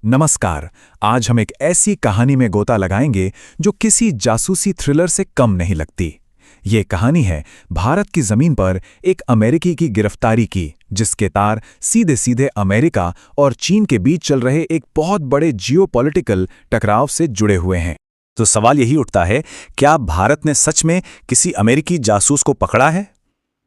नमस्कार। आज हम एक ऐसी कहानी में गोता लगाएंगे जो किसी जासूसी थ्रिलर से कम नहीं लगती। ये कहानी है भारत की जमीन पर एक अमेरिकी की गिरफ्तारी की, जिसके तार सीधे सीधे अमेरिका और चीन के बीच चल रहे एक बहुत बड़े जियोपॉलिटिकल टकराव से जुड़े हुए हैं। तो सवाल यही उठता है, क्या भारत ने सच में किसी अमेरिकी जासूस को पकड़ा है?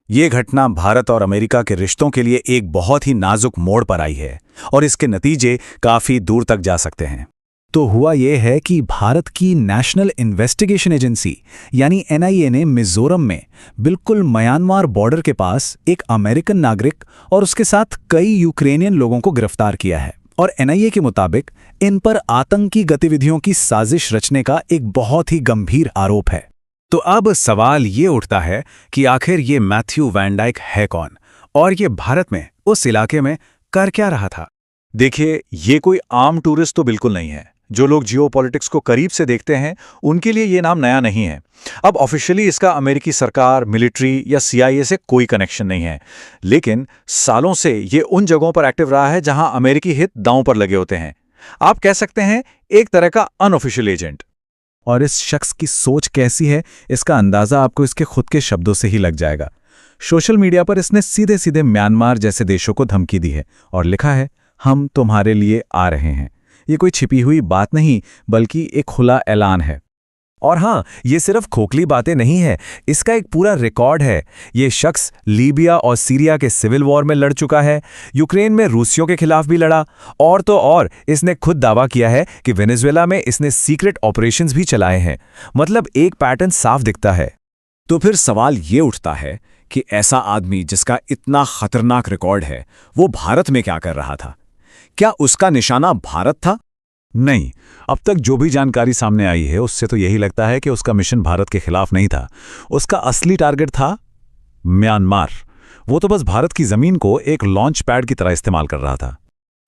ये घटना भारत और अमेरिका के रिश्तों के लिए एक बहुत ही नाजुक मोड़ पर आई है और इसके नतीजे काफी दूर तक जा सकते हैं। तो हुआ यह है कि भारत की नेशनल इन्वेस्टिगेशन एजेंसी यानी एनआईए ने मिजोरम में बिल्कुल म्यांमार बॉर्डर के पास एक अमेरिकन नागरिक और उसके साथ कई यूक्रेनियन लोगों को गिरफ्तार किया है। और एनआईए के मुताबिक इन पर आतंकी गतिविधियों की साजिश रचने का एक बहुत ही गंभीर आरोप है। तो अब सवाल ये उठता है कि आखिर ये मैथ्यू वैन डाइक है कौन और ये भारत में उस इलाके में कर क्या रहा था? देखिए, ये कोई आम टूरिस्ट तो बिल्कुल नहीं है। जो लोग जियोपॉलिटिक्स को करीब से देखते हैं उनके लिए ये नाम नया नहीं है। अब ऑफिशियली इसका अमेरिकी सरकार, मिलिट्री या सीआईए से कोई कनेक्शन नहीं है, लेकिन सालों से ये उन जगहों पर एक्टिव रहा है जहां अमेरिकी हित दांव पर लगे होते हैं। आप कह सकते हैं एक तरह का अनऑफिशियल एजेंट। और इस शख्स की सोच कैसी है, इसका अंदाजा आपको इसके खुद के शब्दों से ही लग जाएगा। सोशल मीडिया पर इसने सीधे सीधे म्यांमार जैसे देशों को धमकी दी है और लिखा है, हम तुम्हारे लिए आ रहे हैं। ये कोई छिपी हुई बात नहीं, बल्कि एक खुला ऐलान है। और हाँ, ये सिर्फ खोखली बातें नहीं है, इसका एक पूरा रिकॉर्ड है। ये शख्स लीबिया और सीरिया के सिविल वॉर में लड़ चुका है, यूक्रेन में रूसियों के खिलाफ भी लड़ा, और तो और इसने खुद दावा किया है कि वेनेजुएला में इसने सीक्रेट ऑपरेशंस भी चलाए हैं। मतलब एक पैटर्न साफ दिखता है। तो फिर सवाल ये उठता है कि ऐसा आदमी जिसका इतना खतरनाक रिकॉर्ड है, वो भारत में क्या कर रहा था? क्या उसका निशाना भारत था? नहीं, अब तक जो भी जानकारी सामने आई है उससे तो यही लगता है कि उसका मिशन भारत के खिलाफ नहीं था। उसका असली टारगेट था म्यांमार। वो तो बस भारत की जमीन को एक लॉन्च पैड की तरह इस्तेमाल कर रहा था।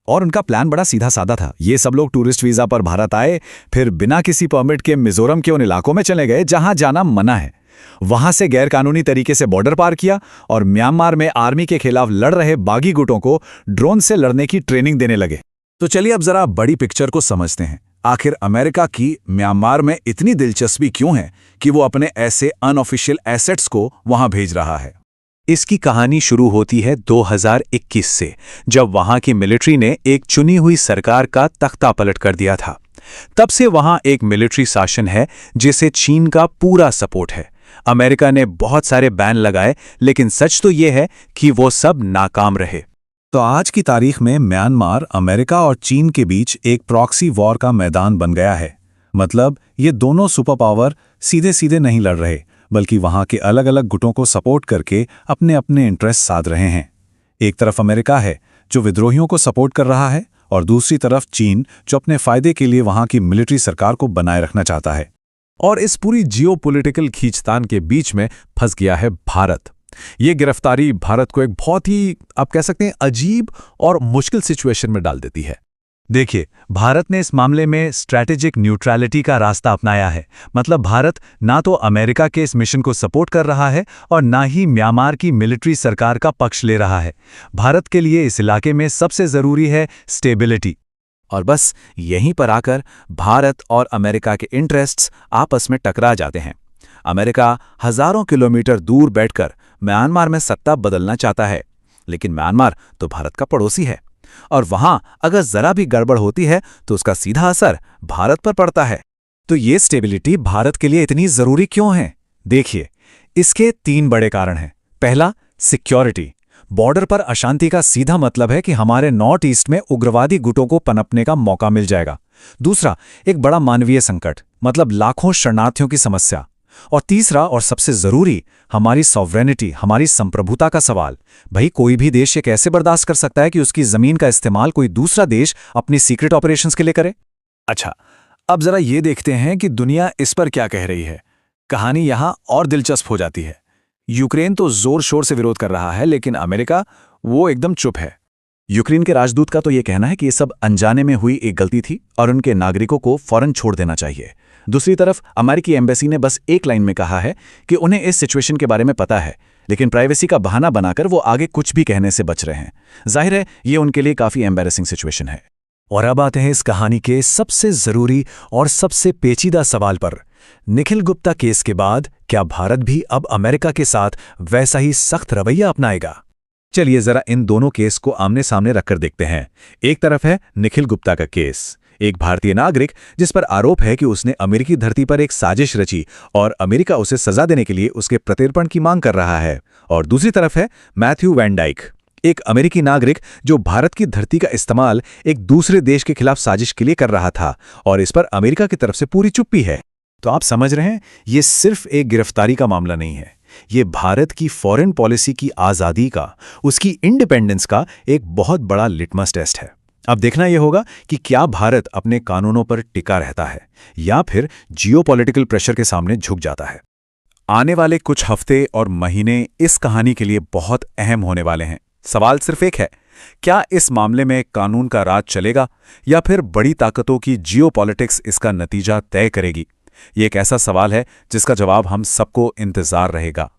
और उनका प्लान बड़ा सीधा साधा था। ये सब लोग टूरिस्ट वीजा पर भारत आए, फिर बिना किसी परमिट के मिजोरम के उन इलाकों में चले गए जहां जाना मना है। वहां से गैरकानूनी तरीके से बॉर्डर पार किया और म्यांमार में आर्मी के खिलाफ लड़ रहे बागी गुटों को ड्रोन से लड़ने की ट्रेनिंग देने लगे। तो चलिए अब जरा बड़ी पिक्चर को समझते हैं। आखिर अमेरिका की म्यांमार में इतनी दिलचस्पी क्यों है कि वो अपने ऐसे अनऑफिशियल एसेट्स को वहां भेज रहा है? इसकी कहानी शुरू होती है 2021 से, जब वहां की मिलिट्री ने एक चुनी हुई सरकार का तख्ता पलट कर दिया था। तब से वहां एक मिलिट्री शासन है जिसे चीन का पूरा सपोर्ट है। अमेरिका ने बहुत सारे बैन लगाए, लेकिन सच तो ये है कि वो सब नाकाम रहे। तो आज की तारीख में म्यांमार अमेरिका और चीन के बीच एक प्रॉक्सी वॉर का मैदान बन गया है। मतलब ये दोनों सुपर पावर सीधे सीधे नहीं लड़ रहे, बल्कि वहां के अलग अलग गुटों को सपोर्ट करके अपने अपने इंटरेस्ट साध रहे हैं। एक तरफ अमेरिका है जो विद्रोहियों को सपोर्ट कर रहा है, और दूसरी तरफ चीन जो अपने फायदे के लिए वहां की मिलिट्री सरकार को बनाए रखना चाहता है। और इस पूरी जियोपॉलिटिकल खींचतान के बीच में फंस गया है भारत। ये गिरफ्तारी भारत को एक बहुत ही, आप कह सकते हैं, अजीब और मुश्किल सिचुएशन में डाल देती है। देखिए, भारत ने इस मामले में स्ट्रैटेजिक न्यूट्रलिटी का रास्ता अपनाया है। मतलब भारत ना तो अमेरिका के इस मिशन को सपोर्ट कर रहा है और ना ही म्यांमार की मिलिट्री सरकार का पक्ष ले रहा है। भारत के लिए इस इलाके में सबसे जरूरी है स्टेबिलिटी। और बस यहीं पर आकर भारत और अमेरिका के इंटरेस्ट्स आपस में टकरा जाते हैं। अमेरिका हजारों किलोमीटर दूर बैठकर म्यांमार में सत्ता बदलना चाहता है, लेकिन म्यांमार तो भारत का पड़ोसी है, और वहां अगर जरा भी गड़बड़ होती है तो उसका सीधा असर भारत पर पड़ता है। तो ये स्टेबिलिटी भारत के लिए इतनी जरूरी क्यों है? देखिए, इसके 3 बड़े कारण हैं। पहला, सिक्योरिटी। बॉर्डर पर अशांति का सीधा मतलब है कि हमारे नॉर्थ ईस्ट में उग्रवादी गुटों को पनपने का मौका मिल जाएगा। दूसरा, एक बड़ा मानवीय संकट, मतलब लाखों शरणार्थियों की समस्या। और तीसरा और सबसे जरूरी, हमारी सॉवरेनिटी, हमारी संप्रभुता का सवाल। भाई, कोई भी देश ये कैसे बर्दाश्त कर सकता है कि उसकी जमीन का इस्तेमाल कोई दूसरा देश अपनी सीक्रेट ऑपरेशंस के लिए करे? अच्छा, अब जरा ये देखते हैं कि दुनिया इस पर क्या कह रही है। कहानी यहां और दिलचस्प हो जाती है। यूक्रेन तो जोर शोर से विरोध कर रहा है, लेकिन अमेरिका वो एकदम चुप है। यूक्रेन के राजदूत का तो ये कहना है कि ये सब अनजाने में हुई एक गलती थी और उनके नागरिकों को फौरन छोड़ देना चाहिए। दूसरी तरफ अमेरिकी एम्बेसी ने बस एक लाइन में कहा है कि उन्हें इस सिचुएशन के बारे में पता है, लेकिन प्राइवेसी का बहाना बनाकर वो आगे कुछ भी कहने से बच रहे हैं। जाहिर है ये उनके लिए काफी एम्बैरेसिंग सिचुएशन है। और अब आते हैं इस कहानी के सबसे जरूरी और सबसे पेचीदा सवाल पर। निखिल गुप्ता केस के बाद क्या भारत भी अब अमेरिका के साथ वैसा ही सख्त रवैया अपनाएगा? चलिए जरा इन दोनों केस को आमने सामने रखकर देखते हैं। एक तरफ है निखिल गुप्ता का केस, एक भारतीय नागरिक जिस पर आरोप है कि उसने अमेरिकी धरती पर एक साजिश रची और अमेरिका उसे सजा देने के लिए उसके प्रत्यर्पण की मांग कर रहा है। और दूसरी तरफ है मैथ्यू वैन डाइक, एक अमेरिकी नागरिक जो भारत की धरती का इस्तेमाल एक दूसरे देश के खिलाफ साजिश के लिए कर रहा था और इस पर अमेरिका की तरफ से पूरी चुप्पी है। तो आप समझ रहे हैं, ये सिर्फ एक गिरफ्तारी का मामला नहीं है, ये भारत की फॉरेन पॉलिसी की आज़ादी का, उसकी इंडिपेंडेंस का एक बहुत बड़ा लिटमस टेस्ट है। अब देखना यह होगा कि क्या भारत अपने कानूनों पर टिका रहता है या फिर जियोपॉलिटिकल प्रेशर के सामने झुक जाता है। आने वाले कुछ हफ्ते और महीने इस कहानी के लिए बहुत अहम होने वाले हैं। सवाल सिर्फ एक है, क्या इस मामले में कानून का राज चलेगा या फिर बड़ी ताकतों की जियोपॉलिटिक्स इसका नतीजा तय करेगी? ये एक ऐसा सवाल है जिसका जवाब हम सबको इंतजार रहेगा।